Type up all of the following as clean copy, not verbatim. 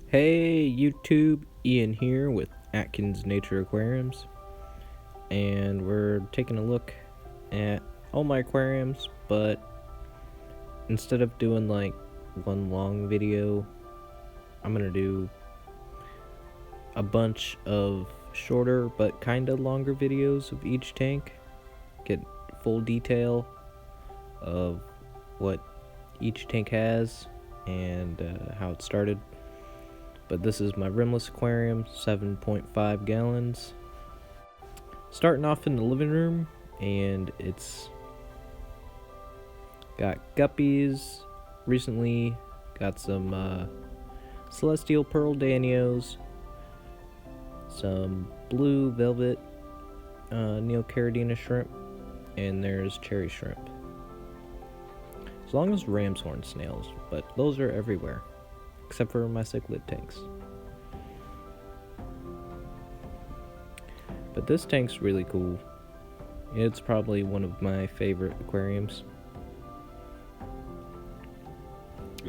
Hey YouTube, Ian here with Atkins Nature Aquariums, and we're taking a look at all my aquariums, but instead of doing like one long video, I'm gonna do a bunch of shorter but kinda longer videos of each tank, get full detail of what each tank has and how it started. But this is my rimless aquarium, 7.5 gallons. Starting off in the living room, and it's got guppies. Recently got some celestial pearl danios, some blue velvet neocaridina shrimp, and there's cherry shrimp. As long as ram's horn snails, but those are everywhere, except for my cichlid tanks. But this tank's really cool. It's probably one of my favorite aquariums.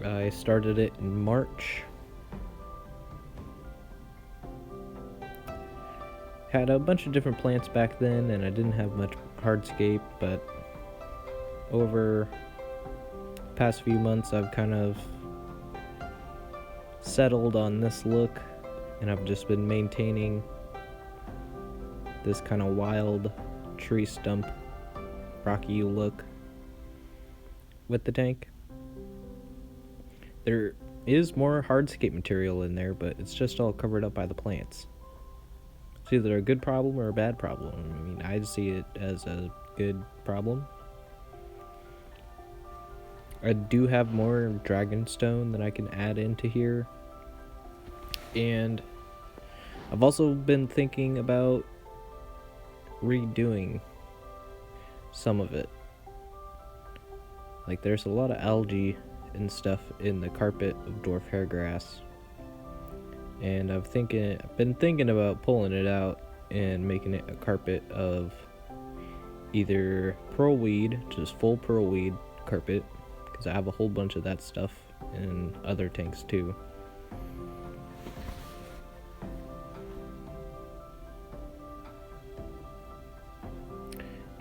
I started it in March. Had a bunch of different plants back then, and I didn't have much hardscape, but over the past few months I've kind of settled on this look, and I've just been maintaining this kind of wild tree stump rocky look with the tank. There is more hardscape material in there, but it's just all covered up by the plants. It's either a good problem or a bad problem. I mean, I see it as a good problem. I do have more dragonstone that I can add into here, and I've also been thinking about redoing some of it. Like, there's a lot of algae and stuff in the carpet of dwarf hairgrass, and I've been thinking about pulling it out and making it a carpet of either pearlweed, just full pearlweed carpet, because I have a whole bunch of that stuff in other tanks too.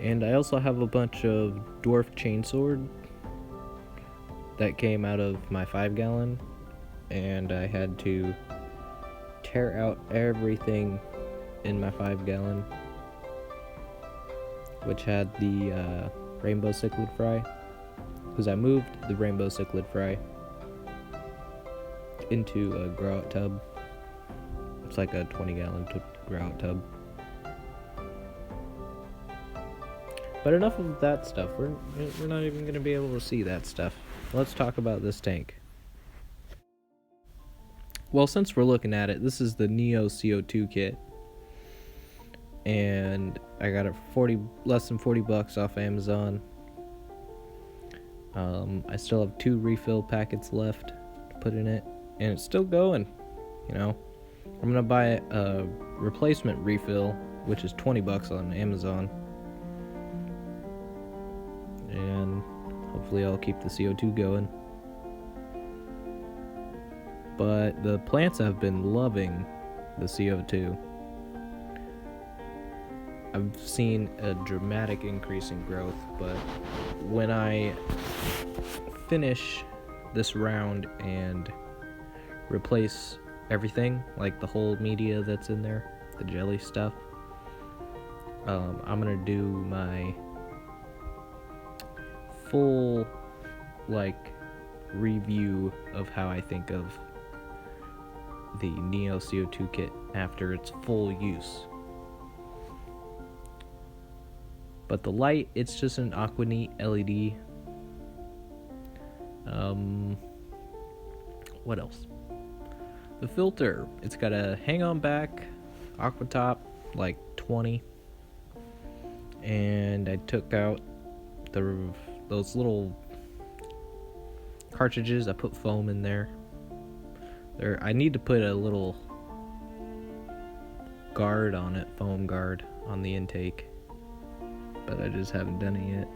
And I also have a bunch of dwarf chainsword that came out of my 5-gallon, and I had to tear out everything in my 5-gallon, which had the rainbow cichlid fry, because I moved the rainbow cichlid fry into a grow out tub. It's like a 20-gallon grow out tub. But enough of that stuff. We're not even going to be able to see that stuff. Let's talk about this tank. Well, since we're looking at it, this is the Neo CO2 kit, and I got it for less than $40 off Amazon. I still have 2 refill packets left to put in it, and it's still going. You know, I'm gonna buy a replacement refill, which is $20 on Amazon, and hopefully I'll keep the CO2 going. But the plants have been loving the CO2. I've seen a dramatic increase in growth, but when I finish this round and replace everything, like the whole media that's in there, the jelly stuff, I'm gonna do my full review of how I think of the Neo CO2 kit after its full use. But the light, it's just an Aquaneat LED. What else? The filter, it's got a hang-on back Aquatop, like 20, and I took out those little cartridges. I put foam in there. I need to put a little guard on it, foam guard on the intake, but I just haven't done it yet.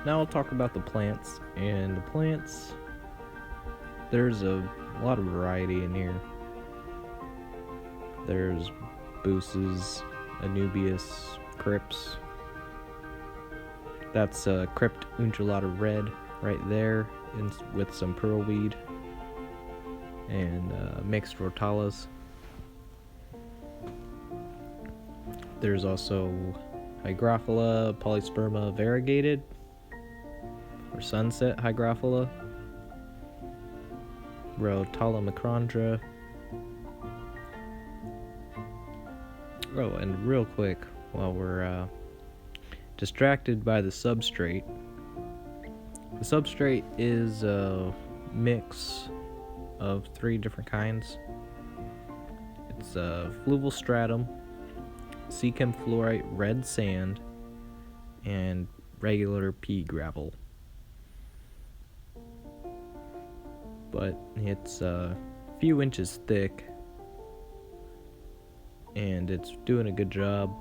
now I'll talk about the plants. And the plants, there's a lot of variety in here. There's buces, anubias, crypts. That's crypt undulata red right there, with some pearlweed and mixed rotalas. There's also Hygrophila polysperma variegated, or sunset Hygrophila, Rotala macrandra. Oh, and real quick, while we're distracted by the substrate is a mix of 3 different kinds. It's fluval stratum, Seachem fluorite red sand, and regular pea gravel. But it's a few inches thick, and it's doing a good job.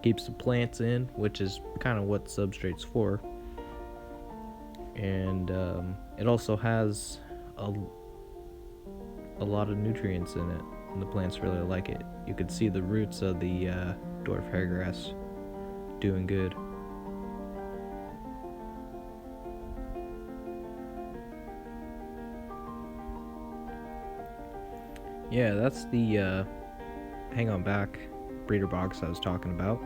Keeps the plants in, which is kind of what substrate's for. And it also has a lot of nutrients in it, and the plants really like it. You can see the roots of the dwarf hairgrass doing good. Yeah, that's the hang on back breeder box I was talking about.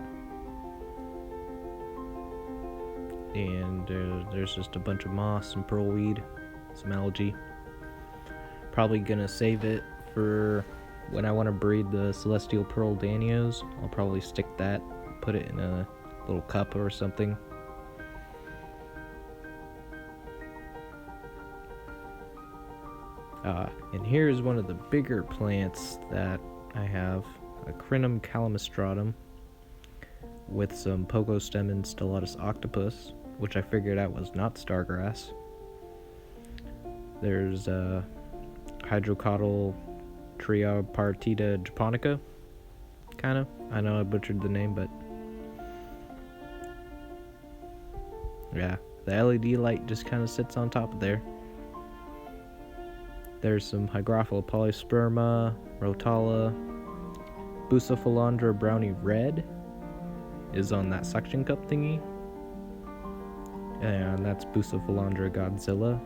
And there's just a bunch of moss and pearlweed, some algae. Probably gonna save it for when I want to breed the celestial pearl danios. I'll probably stick that, put it in a little cup or something. And here's one of the bigger plants that I have, a Crinum calamistratum with some Pogostem and Stellatus octopus, which I figured out was not stargrass. There's Hydrocotyle Tripartita japonica, kinda. I know I butchered the name, but yeah, the LED light just kind of sits on top of there. There's some Hygrophila polysperma, Rotala, Bucephalandra brownie red is on that suction cup thingy. And that's Bucephalandra Godzilla,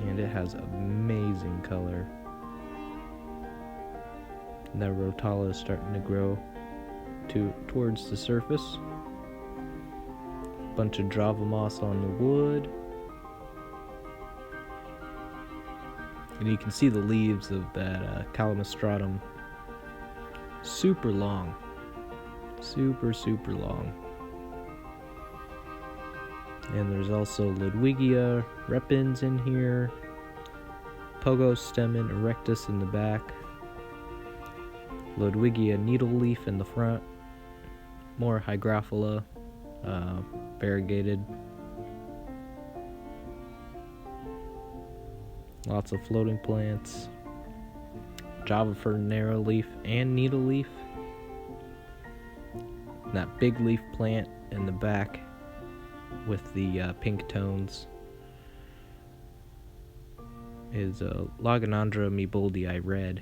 and it has amazing color. And that Rotala is starting to grow towards the surface. Bunch of Java moss on the wood. And you can see the leaves of that calamistratum. Super long. Super long. And there's also Ludwigia repens in here. Pogostem erectus in the back. Ludwigia needleleaf in the front. More Hygrophila variegated. Lots of floating plants. Java fern narrowleaf and needleleaf. That big leaf plant in the back with the pink tones is Logonandra meboldii red.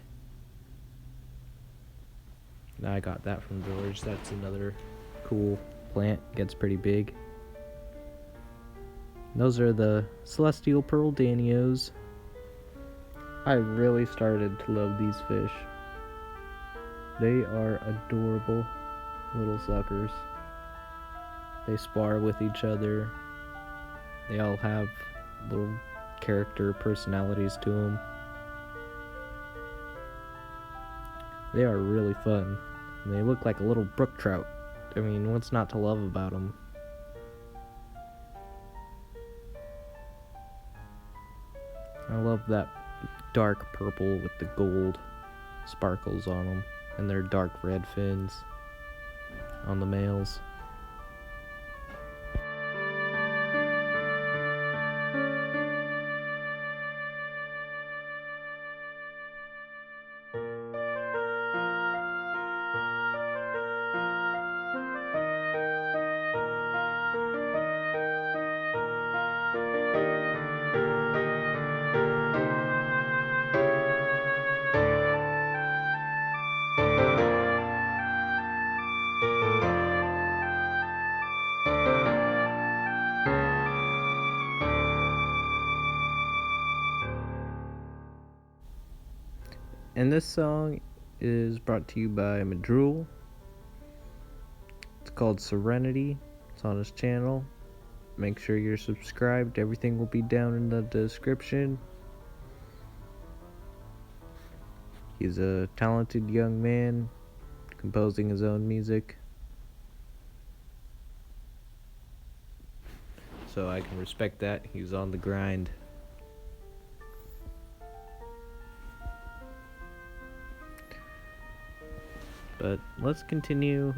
I got that from George. That's another cool plant. Gets pretty big. Those are the celestial pearl danios. I really started to love these fish. They are adorable little suckers. They spar with each other. They all have little character personalities to them. They are really fun. And they look like a little brook trout. I mean, what's not to love about them? I love that dark purple with the gold sparkles on them, and their dark red fins on the males. And this song is brought to you by Mridul. It's called Serenity. It's on his channel. Make sure you're subscribed. Everything will be down in the description. He's a talented young man composing his own music, so I can respect that. He's on the grind. But let's continue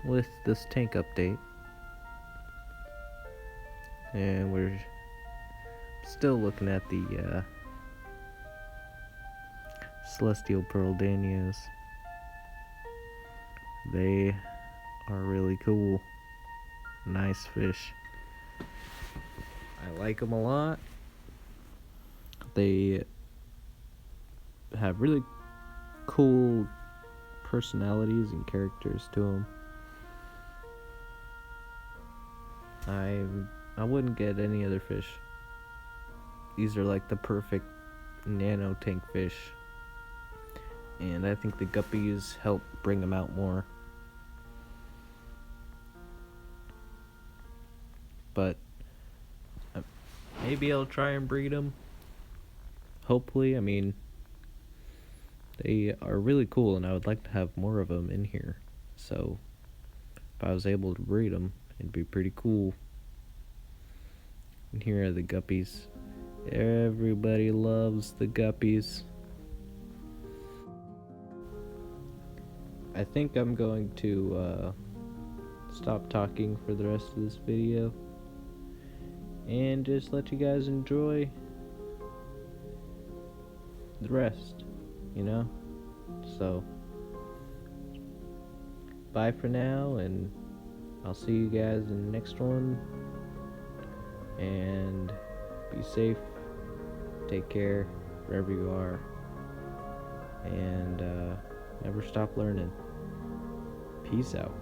with this tank update. And we're still looking at the Celestial Pearl Danios. They are really cool. Nice fish. I like them a lot. They have really cool personalities and characters to them. I wouldn't get any other fish. These are like the perfect nano tank fish, and I think the guppies help bring them out more. But maybe I'll try and breed them. Hopefully, I mean, they are really cool, and I would like to have more of them in here. So, if I was able to breed them, it'd be pretty cool. And here are the guppies. Everybody loves the guppies. I think I'm going to stop talking for the rest of this video and just let you guys enjoy the rest, you know? So, bye for now, and I'll see you guys in the next one. And be safe, take care wherever you are, and never stop learning. Peace out.